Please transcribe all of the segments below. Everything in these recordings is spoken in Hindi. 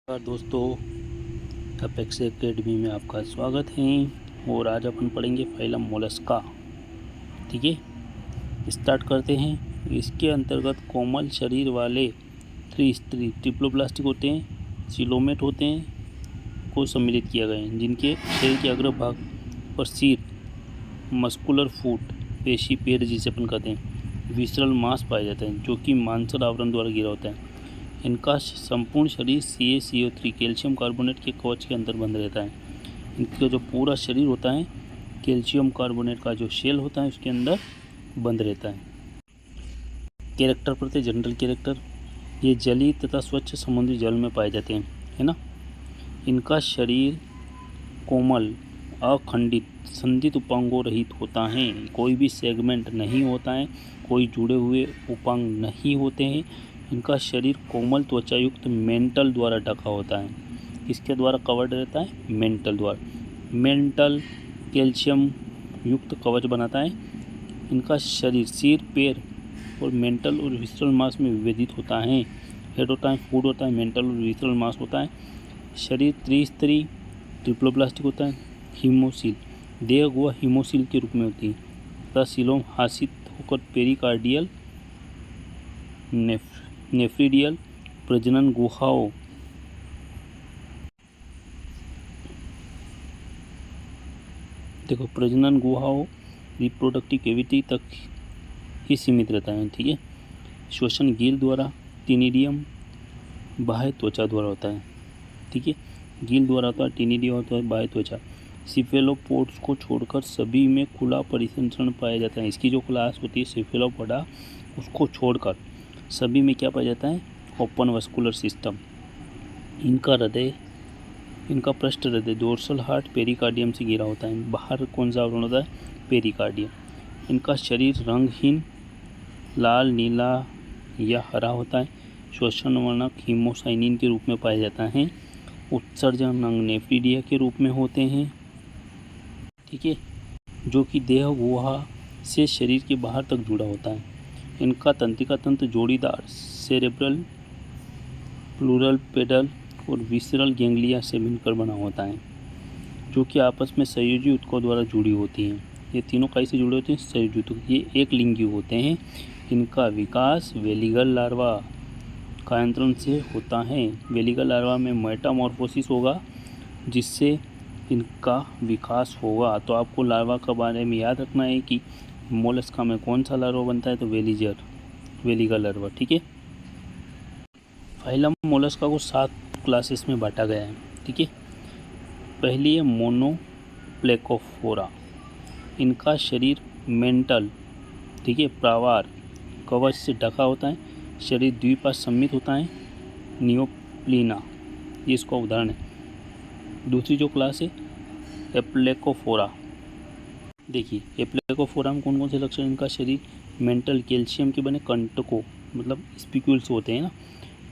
नमस्कार दोस्तों, अपेक्स एकेडमी में आपका स्वागत है। और आज अपन पढ़ेंगे फाइलम मोलस्का। ठीक है, स्टार्ट करते हैं। इसके अंतर्गत कोमल शरीर वाले त्रिस्तरी ट्रिप्लोप्लास्टिक होते हैं, सिलोमेट होते हैं को सम्मिलित किया गया है, जिनके शरीर के अग्रभाग पर सिर, मस्कुलर फुट पेशी पैर जिसे अपन कहते हैं, विसरल मांस पाया जाता है जो कि मांसल आवरण द्वारा घिरा होता है। इनका संपूर्ण शरीर CaCO3 कैल्शियम कार्बोनेट के कवच के अंदर बंद रहता है। इनका जो पूरा शरीर होता है कैल्शियम कार्बोनेट का जो शेल होता है उसके अंदर बंद रहता है। कैरेक्टर पढ़ते जनरल कैरेक्टर। ये जलीय तथा स्वच्छ समुद्री जल में पाए जाते हैं, है ना। इनका शरीर कोमल, अखंडित, संधित उपांगों रहित होता है। कोई भी सेगमेंट नहीं होता है, कोई जुड़े हुए उपांग नहीं होते हैं। इनका शरीर कोमल त्वचायुक्त मेंटल द्वारा ढका होता है। किसके द्वारा कवर्ड रहता है? मेंटल द्वारा। मेंटल कैल्शियम युक्त कवच बनाता है। इनका शरीर सिर, पैर और मेंटल और विसरल मांस में विभेदित होता है। हेड होता है, फूड होता है, मेंटल और विसरल मांस होता है। शरीर त्रिस्तरी ट्रिप्लोप्लास्टिक होता है। हीमोसील, देह वह हीमोसील के रूप में होती है तथा सीलोम हासित होकर पेरिकार्डियल, नेफ्रीडियल प्रजनन गुहाओं प्रजनन गुहाओं रिप्रोडक्टिव कैविटी तक ही सीमित रहता है। ठीक है। श्वसन गिल द्वारा, टिनिडियम बाह्य त्वचा द्वारा होता है। ठीक है, गिल द्वारा होता है, टिनिडियम होता है बाह्य त्वचा। सिफेलोपोड्स को छोड़कर सभी में खुला परिसंचरण पाया जाता है। इसकी जो क्लास होती है सिफेलोपोडा, उसको छोड़कर सभी में क्या पाया जाता है? Open vascular system. इनका पृष्ठ हृदय डोर्सल हार्ट पेरिकार्डियम से घिरा होता है। बाहर कौन सा आवरण होता है? पेरिकार्डियम। इनका शरीर रंगहीन लाल, नीला या हरा होता है। श्वसन वर्णक हीमोसाइनिन के रूप में पाया जाता है। उत्सर्जन अंग नेफ्रीडिया के रूप में होते हैं। ठीक है, जो कि देह गुहा से शरीर के बाहर तक जुड़ा होता है। इनका तंत्रिका तंत्र जोड़ीदार सेरेब्रल, प्लूरल पेडल और विसरल गैंग्लिया से मिलकर बना होता है, जो कि आपस में संयोजी ऊतकों द्वारा जुड़ी होती हैं। ये तीनों कैसे जुड़े होते हैं? संयोजी ऊतक। ये एक लिंगी होते हैं। इनका विकास वेलिगल लार्वा कायांतरण से होता है। वेलिगल लार्वा में मेटामॉर्फोसिस होगा जिससे इनका विकास होगा। तो आपको लार्वा के बारे में याद रखना है कि मोलस्का में कौन सा लार्वा बनता है? तो वेलिगल लार्वा। ठीक है। फाइलम मोलस्का को 7 क्लासेस में बांटा गया है। ठीक है, पहली है मोनोप्लेकोफोरा। इनका शरीर मेंटल, ठीक है, प्रावार कवच से ढका होता है। शरीर द्विपार्श्व सम्मित होता है। नियोप्लीना ये इसका उदाहरण है। दूसरी जो क्लास है एप्लेकोफोरा। देखिए एप्लेकोफोरा में कौन कौन से लक्षण? इनका शरीर मेंटल कैल्शियम के बने कंटकों मतलब स्पिक्यूल्स होते हैं ना,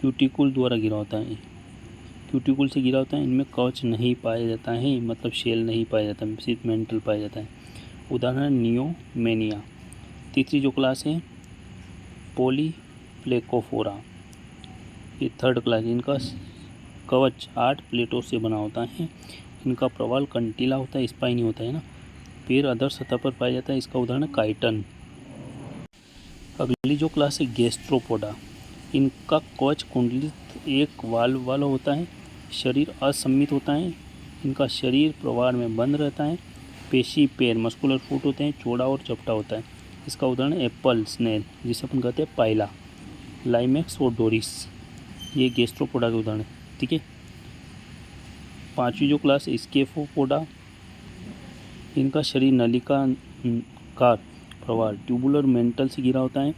क्यूटिकुल द्वारा घिरा होता है। क्यूटिकुल से घिरा होता है। इनमें कवच नहीं पाया जाता है, मतलब शेल नहीं पाया जाता है, सिर्फ मेंटल पाया जाता है। उदाहरण नियोमेनिया। तीसरी जो क्लास है पॉलीप्लेकोफोरा, ये थर्ड क्लास। इनका कवच 8 प्लेटों से बना होता है। इनका प्रवाल कंटीला होता है, स्पाइनी होता है ना। पैर अधर सतह पर पाया जाता है। इसका उदाहरण काइटन। अगली जो क्लास है गैस्ट्रोपोडा। इनका कवच कुंडलित एक वाल्व वाला होता है। शरीर असम्मित होता है। इनका शरीर प्रवार में बंद रहता है। पेशी पैर मस्कुलर फुट होते हैं, चौड़ा और चपटा होता है। इसका उदाहरण एप्पल स्नेल जिसे अपन कहते हैं पाइला, लाइमेक्स और डोरिस। ये गैस्ट्रोपोडा के उदाहरण है। ठीक है। पांचवी जो क्लास है स्केफोपोडा। इनका शरीर नलिकाकार प्रवार ट्यूबुलर मेंटल से घिरा होता है।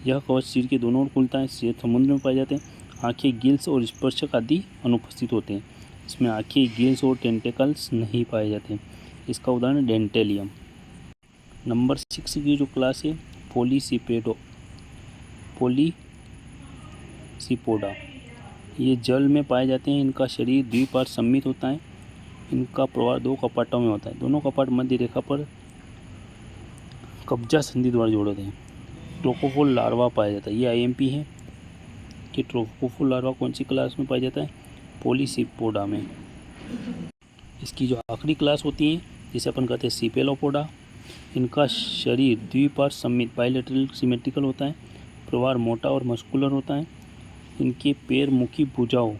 यह कवच सिर के दोनों ओर खुलता है। समुद्र में पाए जाते हैं। आँखें, गिल्स और स्पर्शक आदि अनुपस्थित होते हैं। इसमें आँखें, गिल्स और टेंटेकल्स नहीं पाए जाते। इसका उदाहरण डेंटेलियम। नंबर 6 की जो क्लास है पॉलीसिपोडा। ये जल में पाए जाते हैं। इनका शरीर द्विपार्श्व सम्मित होता है। इनका प्रवाह 2 कपाटों में होता है। दोनों कपाट मध्य रेखा पर कब्जा संधि द्वारा जोड़े होते हैं। ट्रोकोफोल लार्वा पाया जाता है। ये IMP है कि ट्रोकोफोल लार्वा कौन सी क्लास में पाया जाता है? पॉलीसिपोडा में। इसकी जो आखिरी क्लास होती है जिसे अपन कहते हैं सीपेलोपोडा, इनका शरीर द्विपार्श्व सममित बाइलेटरल सिमेट्रिकल होता है, प्रवार मोटा और मस्कुलर होता है। इनके पैर मुखी भुजाओं,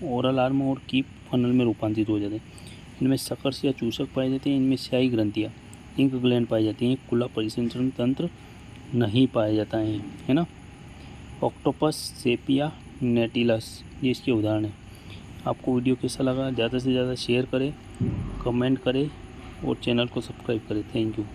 ओरल आर्म और कीप फनल में रूपांतरित हो जाते हैं। इनमें सकर्स या चूसक पाए जाते हैं। इनमें स्याही ग्रंथियाँ, इंक ग्लैंड पाई जाती हैं। खुला परिसंचरण तंत्र नहीं पाया जाता है ना। ऑक्टोपस सेपिया नेटिलस ये इसके उदाहरण है। आपको वीडियो कैसा लगा ज़्यादा से ज़्यादा शेयर करें, कमेंट करें और चैनल को सब्सक्राइब करें। Thank you.